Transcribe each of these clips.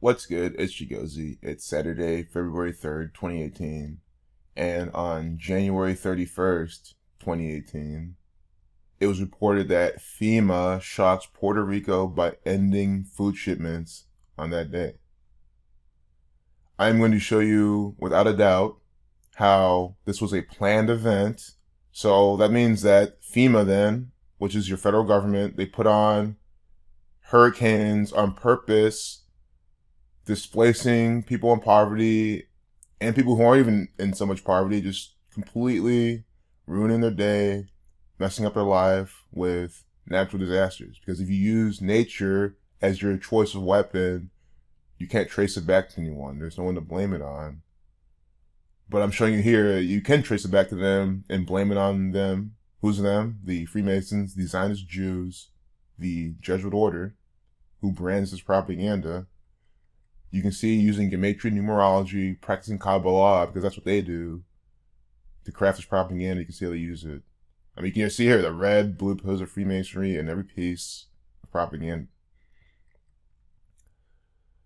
What's good? It's Chigozy. It's Saturday, February 3rd, 2018. And on January 31st, 2018, it was reported that FEMA shocks Puerto Rico by ending food shipments on that day. I'm going to show you, without a doubt, how this was a planned event. So that means that FEMA then, which is your federal government, they put on hurricanes on purpose, displacing people in poverty and people who aren't even in so much poverty, just completely ruining their day, messing up their life with natural disasters. Because if you use nature as your choice of weapon, you can't trace it back to anyone. There's no one to blame it on. But I'm showing you here, you can trace it back to them and blame it on them. Who's them? The Freemasons, the Zionist Jews, the Jesuit order, who brands this propaganda. You can see using gematria numerology, practicing Kabbalah, because that's what they do, to craft this propaganda. You can see how they use it. I mean, you can see here the red, blue pillars of Freemasonry in every piece of propaganda.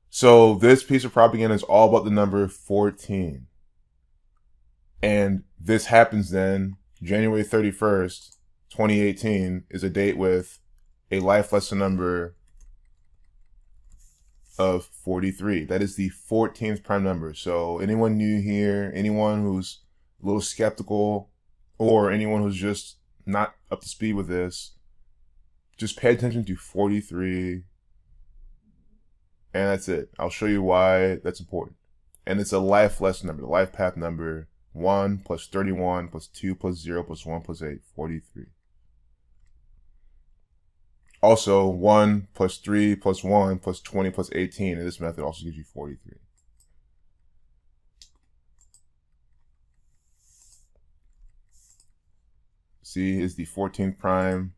So this piece of propaganda is all about the number 14. And this happens then, January 31st, 2018, is a date with a life lesson number of 43. That is the 14th prime number. So anyone new here, anyone who's a little skeptical, or anyone who's just not up to speed with this, just pay attention to 43. And that's it. I'll show you why that's important. And it's a life lesson number, the life path number, 1 plus 31 plus 2 plus 0 plus 1 plus 8, 43. Also, 1 plus 3 plus 1 plus 20 plus 18, and this method also gives you 43. See, is the 14th prime.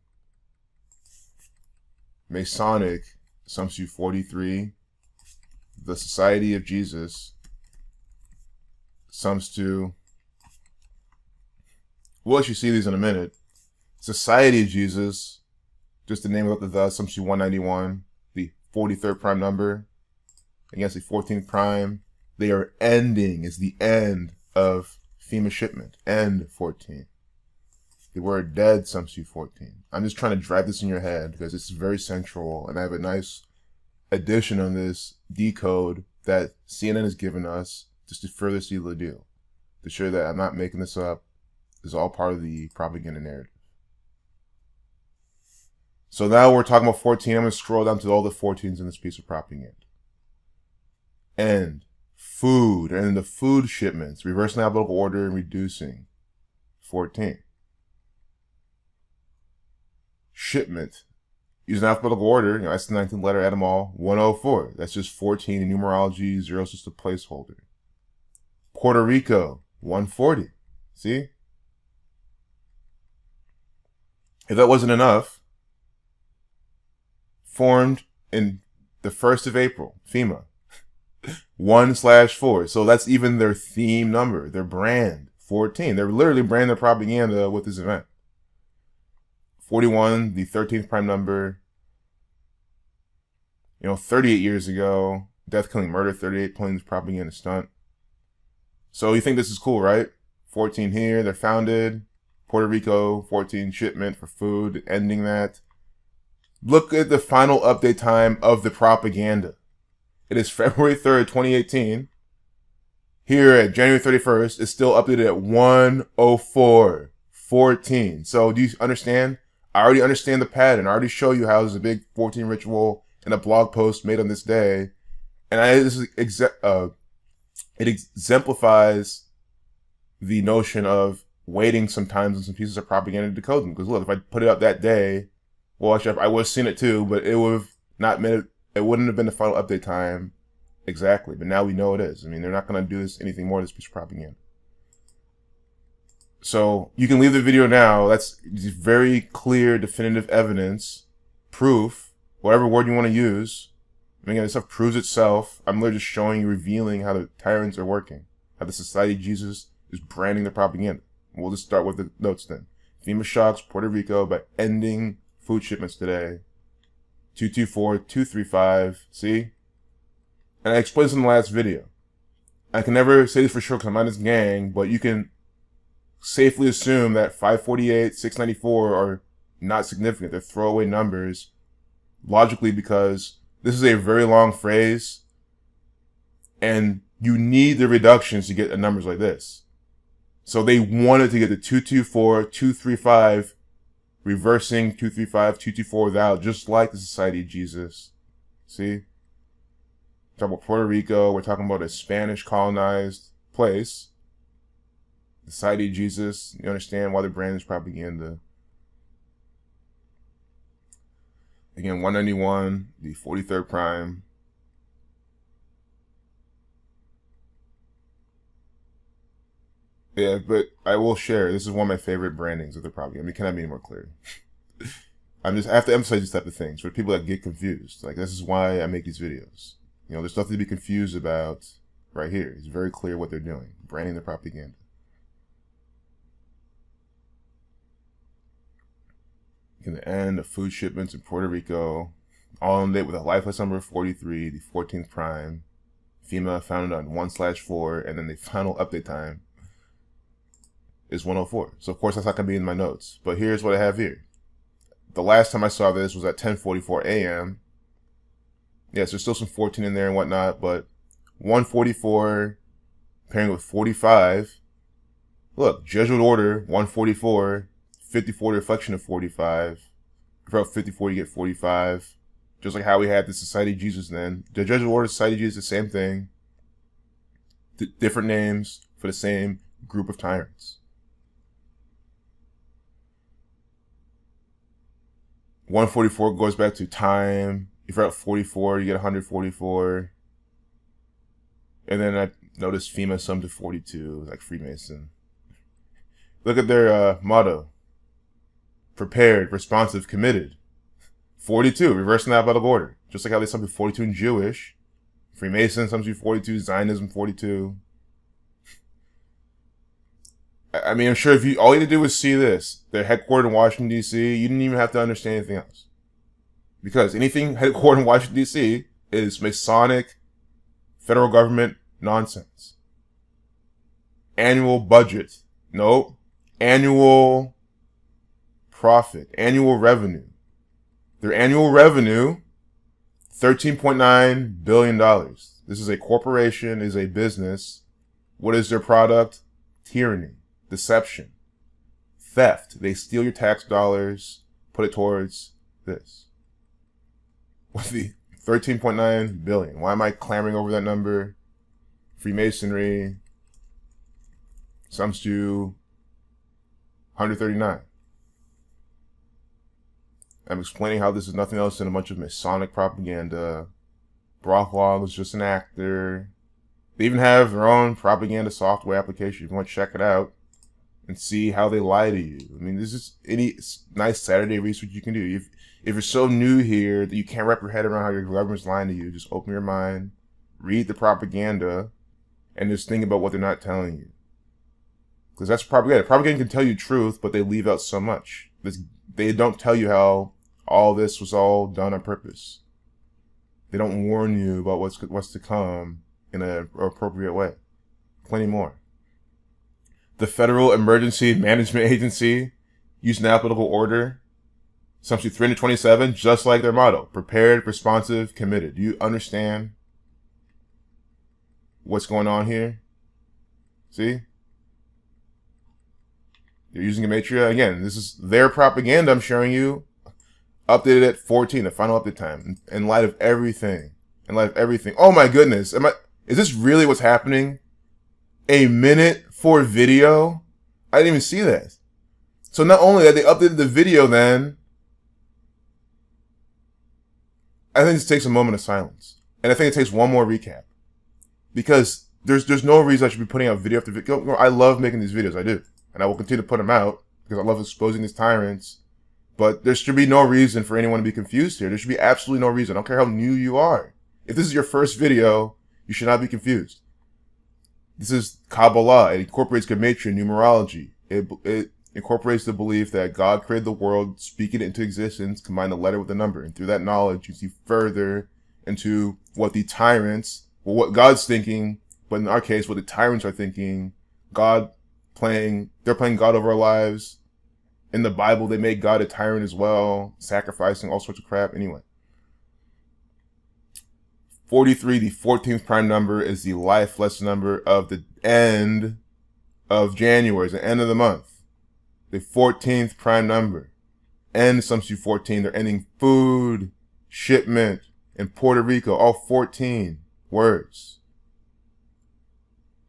Masonic sums to 43. The Society of Jesus sums to, we'll actually see these in a minute. Society of Jesus, just the name of the sums to 191, the 43rd prime number against the 14th prime. They are ending, is the end of FEMA shipment, end 14. The word dead sums to 14. I'm just trying to drive this in your head because it's very central, and I have a nice addition on this decode that CNN has given us just to further seal the deal, to show that I'm not making this up. This is all part of the propaganda narrative. So now we're talking about 14. I'm going to scroll down to all the 14s in this piece of propaganda. And food, and the food shipments, reversing alphabetical order and reducing, 14. Shipment, using alphabetical order, that's the 19th letter, add them all, 104. That's just 14 in numerology, 0 is just a placeholder. Puerto Rico, 140. See? If that wasn't enough, formed in the 1st of April, FEMA, 1/4. So that's even their theme number, their brand, 14. They're literally branding their propaganda with this event. 41, the 13th prime number. 38 years ago, death, killing, murder, 38 planes, propaganda stunt. So you think this is cool, right? 14 here, they're founded. Puerto Rico, 14 shipment for food, ending that. Look at the final update time of the propaganda. It is February 3rd, 2018. Here at January 31st, it's still updated at 104:14. So do you understand? I already understand the pattern. I already show you how there's a big 14 ritual in a blog post made on this day. And it exemplifies the notion of waiting sometimes on some pieces of propaganda to decode them. Because look, if I put it up that day, well, actually, I would have seen it too, but it would have not made it. It wouldn't have been the final update time exactly. But now we know it is. I mean, they're not going to do this anything more. This piece of propaganda. So you can leave the video now. That's very clear, definitive evidence, proof, whatever word you want to use. I mean, again, this stuff proves itself. I'm literally just showing you, revealing how the tyrants are working, how the Society of Jesus is branding the propaganda. We'll just start with the notes then. FEMA shocks Puerto Rico by ending food shipments today. 224-235. See? And I explained this in the last video. I can never say this for sure because I'm not in this gang, but you can safely assume that 548, 694 are not significant. They're throwaway numbers, logically, because this is a very long phrase, and you need the reductions to get the numbers like this. So they wanted to get the 224, 235, reversing 235, 224 without, just like the Society of Jesus. See? Talk about Puerto Rico. We're talking about a Spanish colonized place. The Society of Jesus. You understand why the brand is propaganda. Again, 191, the 43rd prime. Yeah, but I will share. This is one of my favorite brandings of the propaganda. I mean, can I be any more clear? I have to emphasize these type of things for people that get confused. Like, this is why I make these videos. You know, there's nothing to be confused about right here. It's very clear what they're doing. Branding the propaganda. In the end of food shipments in Puerto Rico, all on date with a lifeless number 43, the 14th prime. FEMA founded on 1/4, and then the final update time is 104. So of course that's not going to be in my notes. But here's what I have here. The last time I saw this was at 10:44 a.m. Yes, there's still some 14 in there and whatnot, but 144 pairing with 45. Look, Jesuit order, 144, 54 reflection of 45. If you 54, you get 45. Just like how we had the Society of Jesus then. The Jesuit order, Society of Jesus, the same thing. Different names for the same group of tyrants. 144 goes back to time. If you're at 44, you get 144. And then I noticed FEMA summed to 42, like Freemason. Look at their motto. Prepared, responsive, committed. 42, reversing the alphabetical order. Just like how they summed to 42 in Jewish. Freemason sums to 42, Zionism 42. I mean, I'm sure if you, all you had to do was see this. They're headquartered in Washington, D.C. You didn't even have to understand anything else. Because anything headquartered in Washington, D.C. is Masonic federal government nonsense. Annual budget. Nope. Annual profit. Annual revenue. Their annual revenue, $13.9 billion. This is a corporation, is a business. What is their product? Tyranny. Deception, theft. They steal your tax dollars, put it towards this. With the 13.9 billion. Why am I clamoring over that number? Freemasonry sums to 139. I'm explaining how this is nothing else than a bunch of Masonic propaganda. Brockwell was just an actor. They even have their own propaganda software application. If you want to check it out and see how they lie to you. I mean, this is any nice Saturday research you can do. If you're so new here that you can't wrap your head around how your government's lying to you, just open your mind, read the propaganda, and just think about what they're not telling you. Because that's propaganda. Propaganda can tell you truth, but they leave out so much. They don't tell you how all this was all done on purpose. They don't warn you about what's to come in an appropriate way. Plenty more. The Federal Emergency Management Agency used an alphabetical order. Sums to 327, just like their motto. Prepared, responsive, committed. Do you understand what's going on here? See? They're using a matrix. Again, this is their propaganda I'm showing you. Updated at 14, the final update time. In light of everything. In light of everything. Oh my goodness. Is this really what's happening? A minute for video? I didn't even see that. So not only that, they updated the video then. I think this takes a moment of silence. And I think it takes one more recap. Because there's no reason I should be putting out video after video. I love making these videos. I do. And I will continue to put them out. Because I love exposing these tyrants. But there should be no reason for anyone to be confused here. There should be absolutely no reason. I don't care how new you are. If this is your first video, you should not be confused. This is Kabbalah. It incorporates gematria, numerology. It incorporates the belief that God created the world, speaking it into existence, combine the letter with the number. And through that knowledge, you see further into what the tyrants what God's thinking, but in our case, what the tyrants are thinking. They're playing God over our lives. In the Bible, they make God a tyrant as well, sacrificing all sorts of crap. Anyway. 43, the 14th prime number, is the life lesson number of the end of January, the end of the month. The 14th prime number. End sums to 14. They're ending food shipment in Puerto Rico. All 14 words.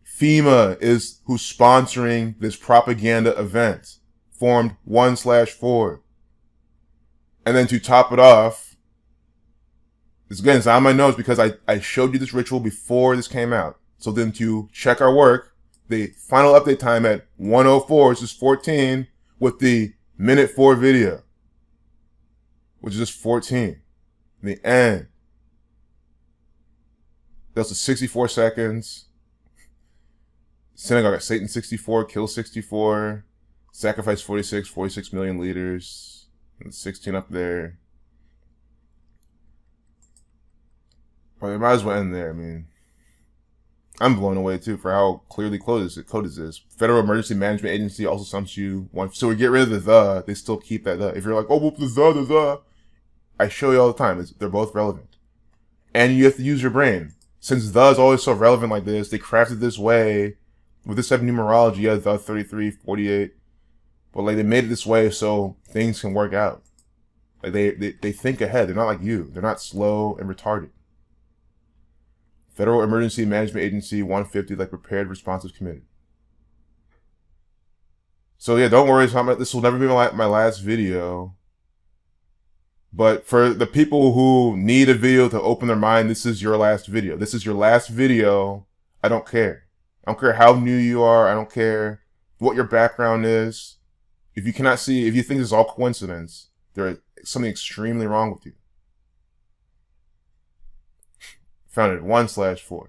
FEMA is who's sponsoring this propaganda event. Formed 1/4. And then to top it off, this again is on my notes because I showed you this ritual before this came out. So then to check our work, the final update time at 1:04 is just 14 with the minute 4 video, which is just 14. The end. That's the 64 seconds. Synagogue at Satan 64, kill 64, sacrifice 46 million liters, and 16 up there. Well, they might as well end there. I mean, I'm blown away too for how clearly coded this. Federal Emergency Management Agency also sums you one. So we get rid of the, they still keep that the. If you're like, oh, well, the, I show you all the time. They're both relevant. And you have to use your brain. Since the is always so relevant like this, they crafted this way. With this type of numerology, you have the 33, 48. But like they made it this way so things can work out. Like they think ahead. They're not like you. They're not slow and retarded. Federal Emergency Management Agency 150, like prepared, responsive, committed. So yeah, don't worry. This will never be my last video. But for the people who need a video to open their mind, this is your last video. This is your last video. I don't care. I don't care how new you are. I don't care what your background is. If you cannot see, if you think this is all coincidence, there's something extremely wrong with you. Founded 1/4.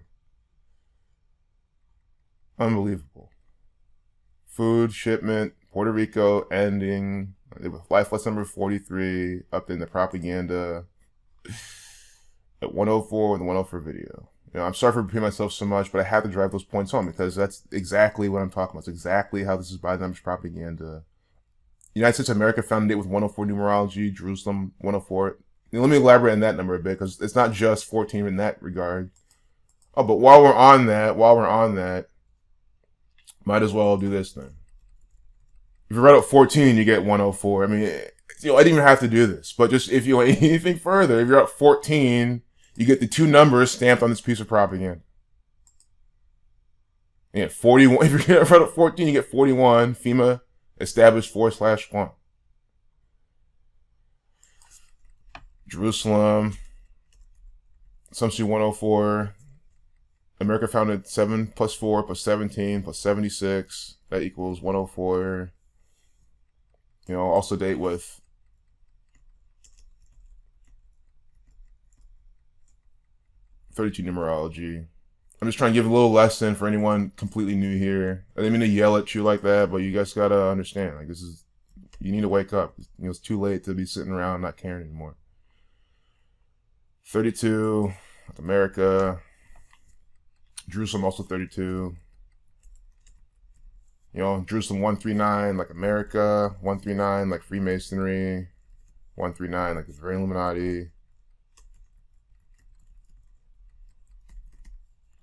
Unbelievable. Food shipment, Puerto Rico ending. Life lesson number 43. Up in the propaganda. At 1:04 with the 1:04 video. You know, I'm sorry for repeating myself so much, but I have to drive those points home because that's exactly what I'm talking about. It's exactly how this is by numbers propaganda. United States of America founded it with 1:04 numerology. Jerusalem 1:04. Now, let me elaborate on that number a bit because it's not just 14 in that regard. Oh, but while we're on that, might as well do this then. If you write out 14, you get 1:04. I mean, you know, I didn't even have to do this, but just if you want anything further, if you're at 14, you get the 2 numbers stamped on this piece of propaganda. You get 41. If you write out 14, you get 41. FEMA established 4/1. Jerusalem, Assumption 1:04. America founded 7 + 4 + 17 + 76. That equals 1:04. You know, also date with '32 numerology. I'm just trying to give a little lesson for anyone completely new here. I didn't mean to yell at you like that, but you guys gotta understand. Like this is, you need to wake up. You know, it's too late to be sitting around not caring anymore. 32, America. Jerusalem also 32. You know, Jerusalem 139 like America, 139 like Freemasonry, 139 like the very Illuminati.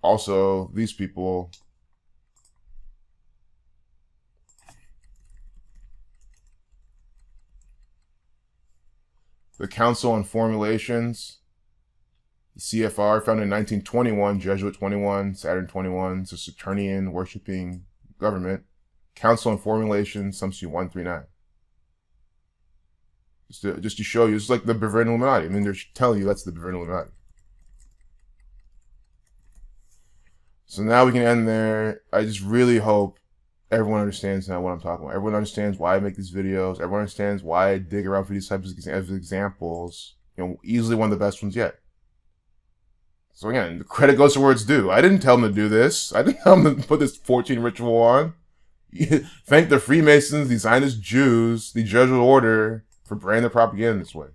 Also, these people the Council on Formulations, the CFR, founded in 1921, Jesuit 21, Saturn 21, it's a Saturnian worshipping government. Council on Formulations, Assumption 139. Just to show you, it's like the Bavarian Illuminati. I mean, they're telling you that's the Bavarian Illuminati. So now we can end there. I just really hope everyone understands now what I'm talking about. Everyone understands why I make these videos. Everyone understands why I dig around for these types of examples. You know, easily one of the best ones yet. So again, the credit goes to where it's due. I didn't tell them to do this. I didn't tell them to put this 14 ritual on. Thank the Freemasons, the Zionist Jews, the Jesuit order for branding the propaganda this way.